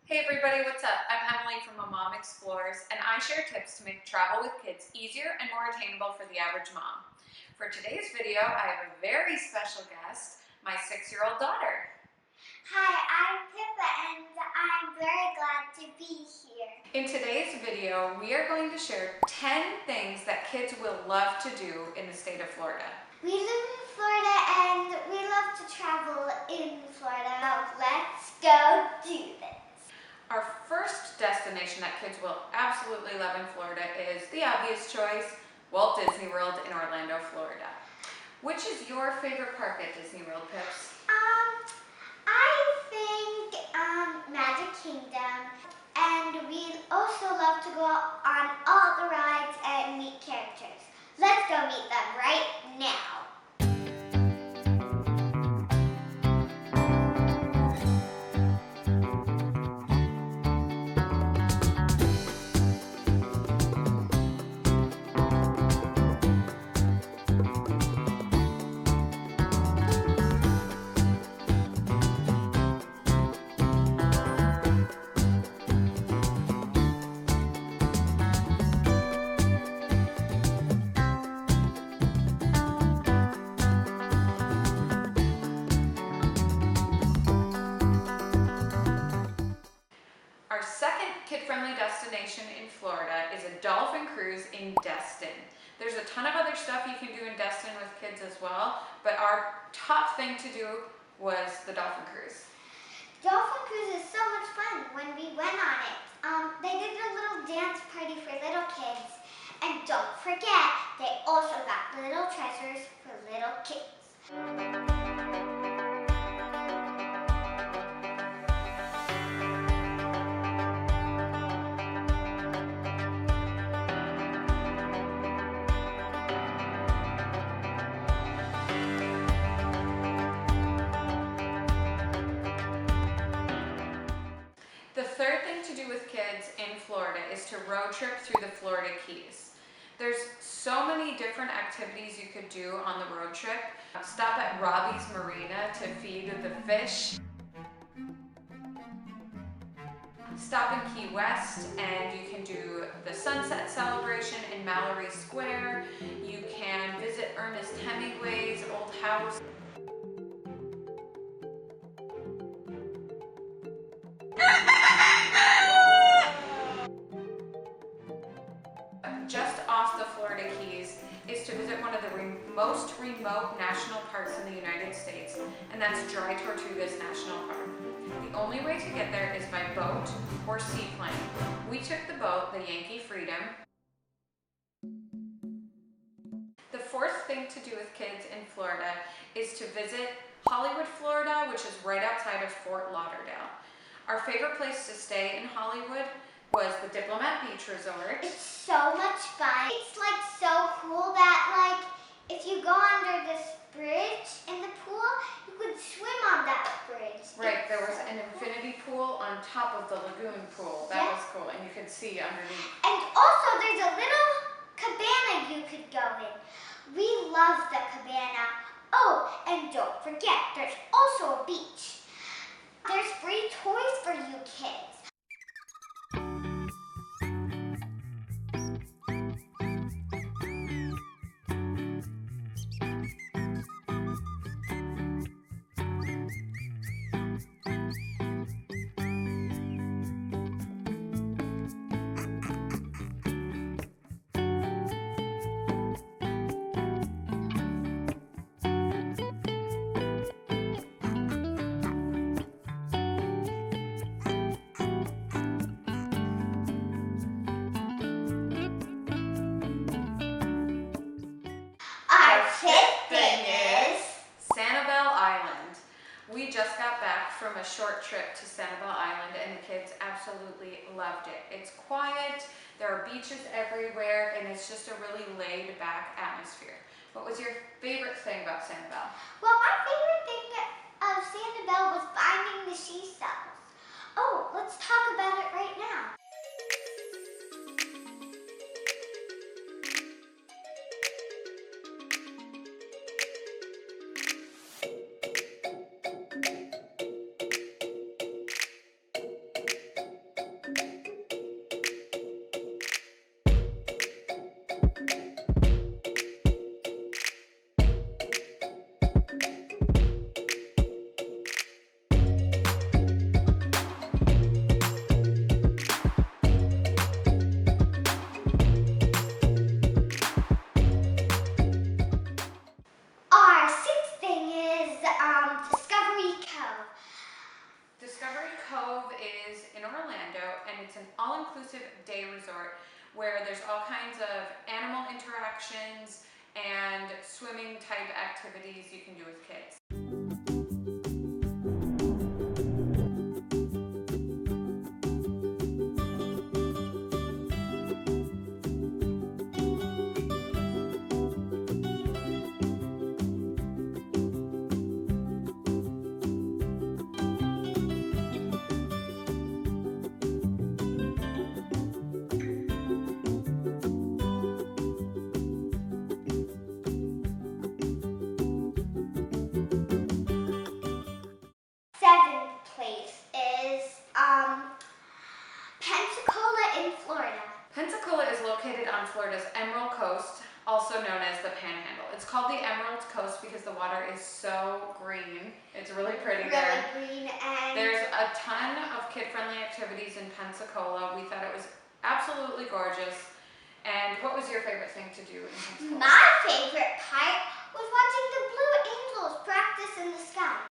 Hey everybody, what's up? I'm Emily from A Mom Explores, and I share tips to make travel with kids easier and more attainable for the average mom. For today's video, I have a very special guest, my 6-year-old daughter. Hi, I'm Pippa and I'm very glad to be here. In today's video, we are going to share 10 things that kids will love to do in the state of Florida. We live in Florida and we love to travel in Florida. Now let's go do this. Our first destination that kids will absolutely love in Florida is the obvious choice, Walt Disney World in Orlando, Florida. Which is your favorite park at Disney World, Pips? I think Magic Kingdom, and we also love to go on all the rides and meet characters. Let's go meet them right now. Our second kid-friendly destination in Florida is a dolphin cruise in Destin. There's a ton of other stuff you can do in Destin with kids as well, but our top thing to do was the dolphin cruise. Dolphin cruise is so much fun. When we went on it, they did a little dance party for little kids. And don't forget, they also got little treasures for little kids. The third thing to do with kids in Florida is to road trip through the Florida Keys. There's so many different activities you could do on the road trip. Stop at Robbie's Marina to feed the fish. Stop in Key West and you can do the sunset celebration in Mallory Square. You can visit Ernest Hemingway's old house. Just off the Florida Keys is to visit one of the most remote national parks in the United States, and that's Dry Tortugas National Park. The only way to get there is by boat or seaplane. We took the boat, the Yankee Freedom. The fourth thing to do with kids in Florida is to visit Hollywood, Florida, which is right outside of Fort Lauderdale. Our favorite place to stay in Hollywood was the Diplomat Beach Resort. It's so much fun. It's like so cool that if you go under this bridge in the pool, you could swim on that bridge. Right, there was an infinity pool on top of the lagoon pool. That was cool, and you could see underneath. And also there's a little cabana you could go in. We love the cabana. Oh, and don't forget, there's also a beach. There's free toys for you kids. Our fifth thing is Sanibel Island. We just got back from a short trip to Sanibel Island and the kids absolutely loved it. It's quiet, there are beaches everywhere, and it's just a really laid back atmosphere. What was your favorite thing about Sanibel? Well, my favorite thing of Sanibel was finding the seashells. Oh, let's talk about it right now. Cove is in Orlando, and it's an all-inclusive day resort where there's all kinds of animal interactions and swimming type activities you can do with kids. Seventh place is Pensacola in Florida. Pensacola is located on Florida's Emerald Coast, also known as the Panhandle. It's called the Emerald Coast because the water is so green. It's really pretty there. Really green, and There's a ton of kid-friendly activities in Pensacola. We thought it was absolutely gorgeous. And what was your favorite thing to do in Pensacola? my favorite part was watching the Blue Angels practice in the sky.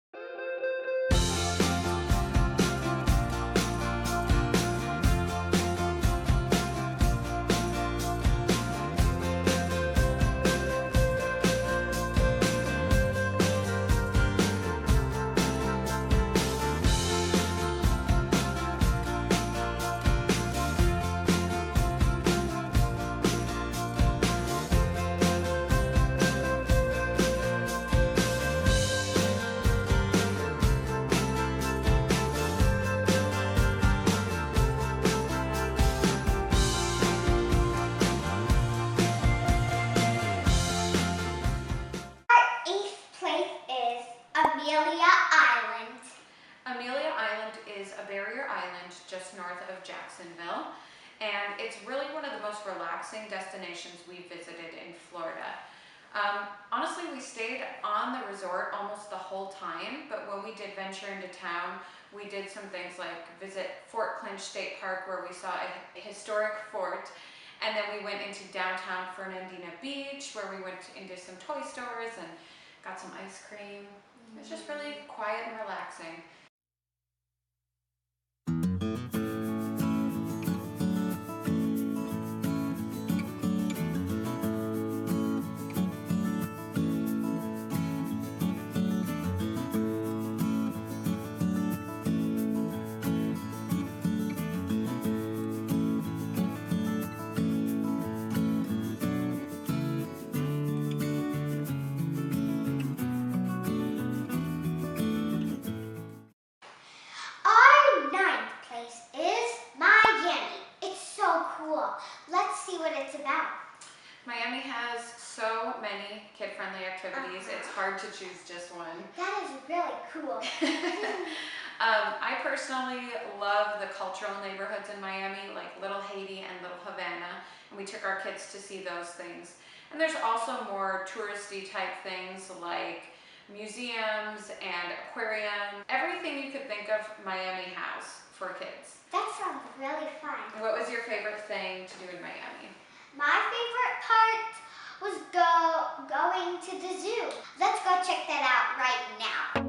Amelia Island. Amelia Island is a barrier island just north of Jacksonville, and it's really one of the most relaxing destinations we visited in Florida. Honestly, we stayed on the resort almost the whole time, but when we did venture into town, we did some things like visit Fort Clinch State Park, where we saw a historic fort, and then we went into downtown Fernandina Beach, where we went into some toy stores and got some ice cream. It was just really quiet and relaxing. Our ninth place is Miami. It's so cool. Let's see what it's about. Miami has so many kid-friendly activities. It's hard to choose just one. That is really cool. I personally love the cultural neighborhoods in Miami, like Little Haiti and Little Havana, and we took our kids to see those things. And there's also more touristy type things like museums and aquarium. Everything you could think of, Miami has for kids. That sounds really fun. What was your favorite thing to do in Miami? My favorite part was going to the zoo. Let's go check that out right now.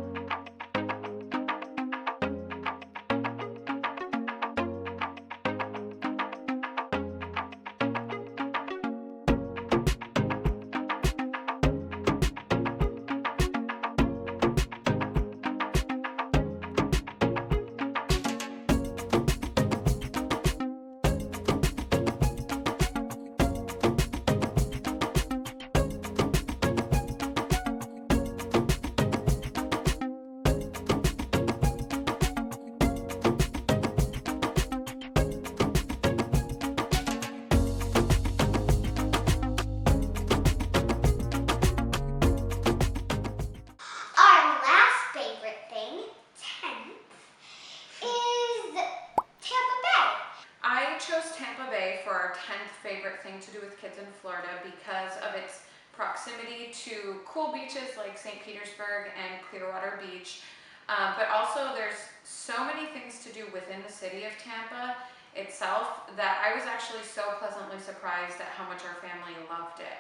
for our 10th favorite thing to do with kids in Florida because of its proximity to cool beaches like St. Petersburg and Clearwater Beach. But also there's so many things to do within the city of Tampa itself that I was actually so pleasantly surprised at how much our family loved it.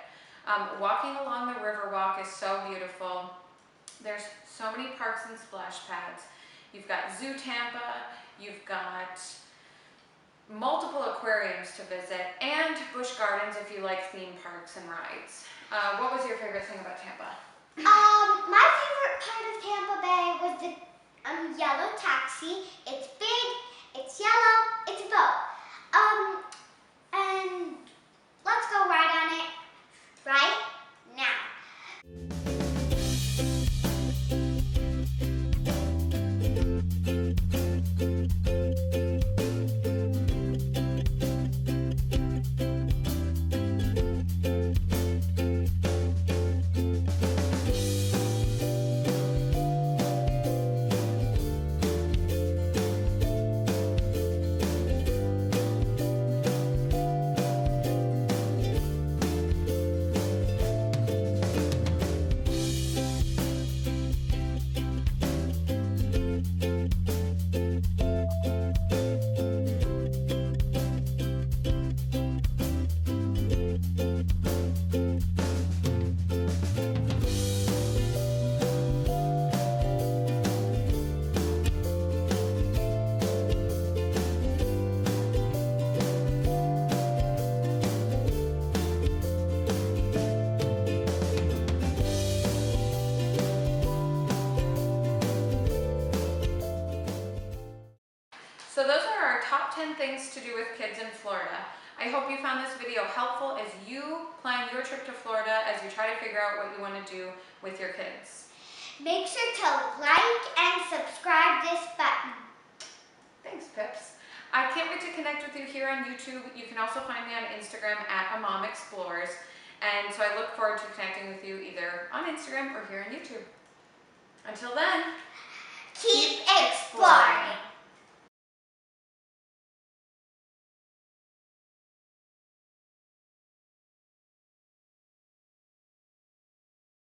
Walking along the Riverwalk is so beautiful. There's so many parks and splash pads. You've got Zoo Tampa, You've got multiple aquariums to visit, and Busch Gardens if you like theme parks and rides. What was your favorite thing about Tampa? My favorite part of Tampa Bay was the yellow taxi. It's big, it's yellow, it's a boat. And let's go ride on it right now. So those are our top 10 things to do with kids in Florida. I hope you found this video helpful as you plan your trip to Florida, as you try to figure out what you want to do with your kids. Make sure to like and subscribe this button. Thanks, Pips. I can't wait to connect with you here on YouTube. You can also find me on Instagram at @AmomExplores. And so I look forward to connecting with you either on Instagram or here on YouTube. Until then, Keep exploring.